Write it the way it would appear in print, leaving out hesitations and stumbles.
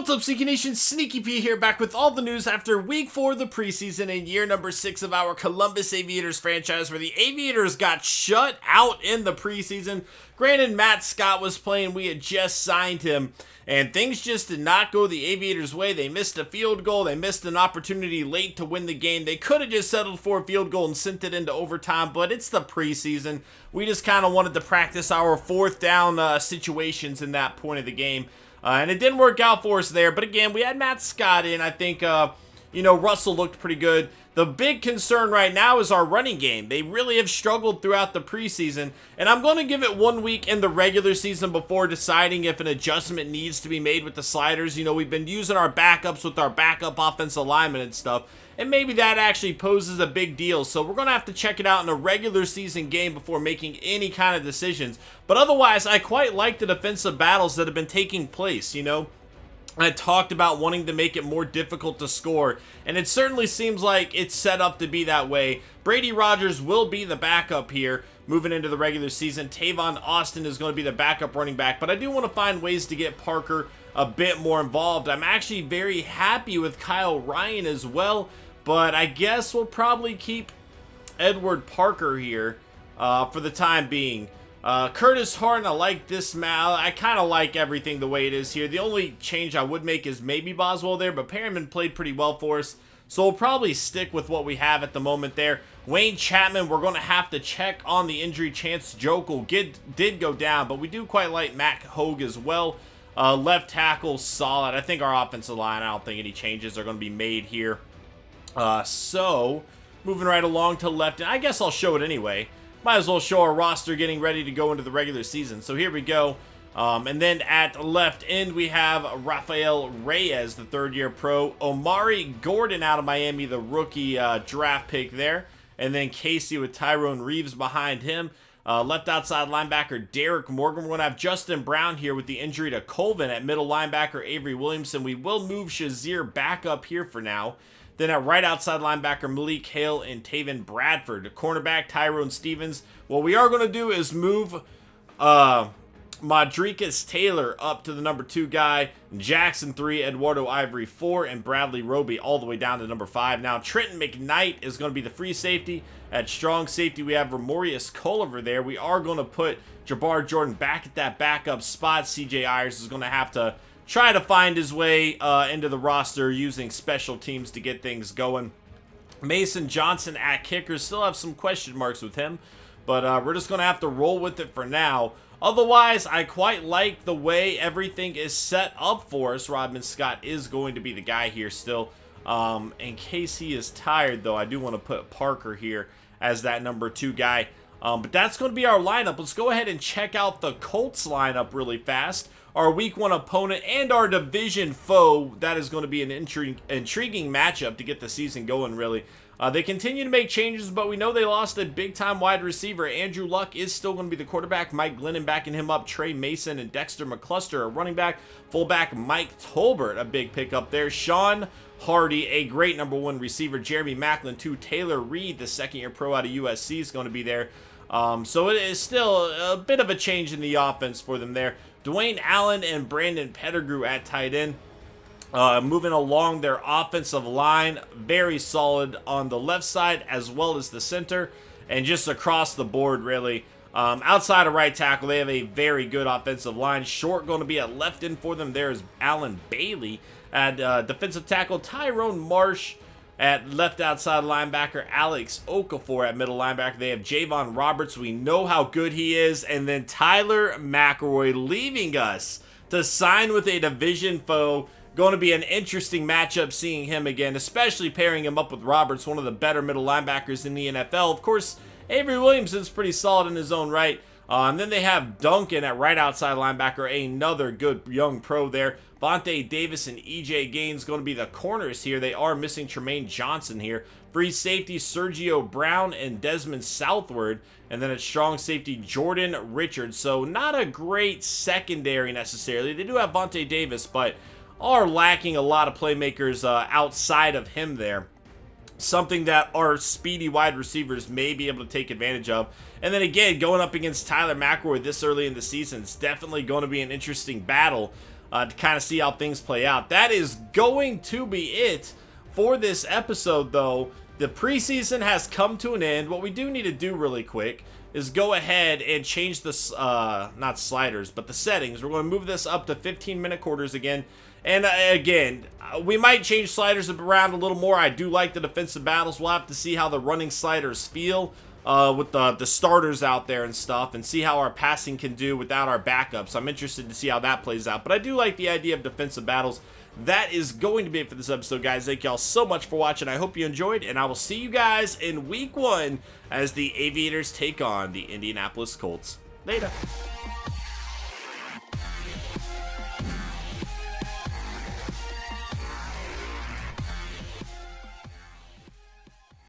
What's up, Sneaky Nation? Sneaky P here, back with all the news after week 4 of the preseason and year number 6 of our Columbus Aviators franchise, where the Aviators got shut out in the preseason. Granted, Matt Scott was playing, we had just signed him, and things just did not go the Aviators' way. They missed a field goal, they missed an opportunity late to win the game. They could have just settled for a field goal and sent it into overtime, but it's the preseason. We just kind of wanted to practice our fourth down situations in that point of the game. And it didn't work out for us there. But again, we had Matt Scott in. I think, Russell looked pretty good. The big concern right now is our running game. They really have struggled throughout the preseason. And I'm going to give it 1 week in the regular season before deciding if an adjustment needs to be made with the sliders. You know, we've been using our backups with our backup offensive linemen and stuff. And maybe that actually poses a big deal. So we're going to have to check it out in a regular season game before making any kind of decisions. But otherwise, I quite like the defensive battles that have been taking place, you know. I talked about wanting to make it more difficult to score, and it certainly seems like it's set up to be that way. Brady Rogers will be the backup here moving into the regular season. Tavon Austin is going to be the backup running back, but I do want to find ways to get Parker a bit more involved. I'm actually very happy with Kyle Ryan as well, but I guess we'll probably keep Edward Parker here for the time being. Curtis Harden, I like this map. I kind of like everything the way it is here. The only change I would make is maybe Boswell there, but Perryman played pretty well for us, so we'll probably stick with what we have at the moment there. Wayne Chapman, we're going to have to check on the injury chance. Jokel did go down, but we do quite like Matt Hogue as well. Left tackle, solid. I think our offensive line, I don't think any changes are going to be made here. So, moving right along to left, and I guess I'll show it anyway. Might as well show our roster getting ready to go into the regular season. So here we go. And then at left end, we have Rafael Reyes, the third-year pro. Omari Gordon out of Miami, the rookie draft pick there. And then Casey with Tyrone Reeves behind him. Left outside linebacker Derek Morgan. We're going to have Justin Brown here with the injury to Colvin at middle linebacker Avery Williamson. We will move Shazier back up here for now. Then at right outside linebacker, Malik Hale and Taven Bradford. Cornerback, Tyrone Stevens. What we are going to do is move Modrikas Taylor up to the number 2 guy. Jackson 3, Eduardo Ivory 4, and Bradley Roby all the way down to number 5. Now, Trenton McKnight is going to be the free safety. At strong safety, we have Ramorius Culliver there. We are going to put Jabbar Jordan back at that backup spot. CJ Ayers is going to have to try to find his way into the roster using special teams to get things going. Mason Johnson at kicker. Still have some question marks with him, but we're just going to have to roll with it for now. Otherwise, I quite like the way everything is set up for us. Rodman Scott is going to be the guy here still. In case he is tired, though, I do want to put Parker here as that number 2 guy. But that's going to be our lineup. Let's go ahead and check out the Colts lineup really fast. Our week 1 opponent and our division foe. That is going to be an intriguing matchup to get the season going, really. They continue to make changes, but we know they lost a big-time wide receiver. Andrew Luck is still going to be the quarterback. Mike Glennon backing him up. Trey Mason and Dexter McCluster, a running back. Fullback Mike Tolbert, a big pickup there. Sean Hardy, a great number 1 receiver. Jeremy Macklin, 2. Taylor Reed, the second-year pro out of USC, is going to be there. So it is still a bit of a change in the offense for them there. Dwayne Allen and Brandon Pettigrew at tight end. Moving along their offensive line, very solid on the left side as well as the center, and just across the board, really. Outside of right tackle, they have a very good offensive line. Short going to be at left end for them. There is Alan Bailey at defensive tackle. Tyrone Marsh at left outside linebacker. Alex Okafor at middle linebacker. They have Javon Roberts. We know how good he is. And then Tyler McElroy leaving us to sign with a division foe. Going to be an interesting matchup seeing him again, especially pairing him up with Roberts, one of the better middle linebackers in the NFL. Of course, Avery Williamson's pretty solid in his own right. And then they have Duncan at right outside linebacker, another good young pro there. Vontae Davis and EJ Gaines going to be the corners here. They are missing Tremaine Johnson here. Free safety, Sergio Brown and Desmond Southward. And then at strong safety, Jordan Richards. So not a great secondary necessarily. They do have Vontae Davis, but are lacking a lot of playmakers outside of him there. Something that our speedy wide receivers may be able to take advantage of. And then again, going up against Tyler McElroy this early in the season, it's definitely going to be an interesting battle. to kind of see how things play out. That is going to be it for this episode, though. The preseason has come to an end. What we do need to do really quick is go ahead and change the, not sliders, but the settings. We're going to move this up to 15-minute quarters again. And again, we might change sliders around a little more. I do like the defensive battles. We'll have to see how the running sliders feel with the starters out there and stuff, and see how our passing can do without our backups. I'm interested to see how that plays out. But I do like the idea of defensive battles. That is going to be it for this episode, guys. Thank y'all so much for watching. I hope you enjoyed, and I will see you guys in week 1 as the Aviators take on the Indianapolis Colts. Later.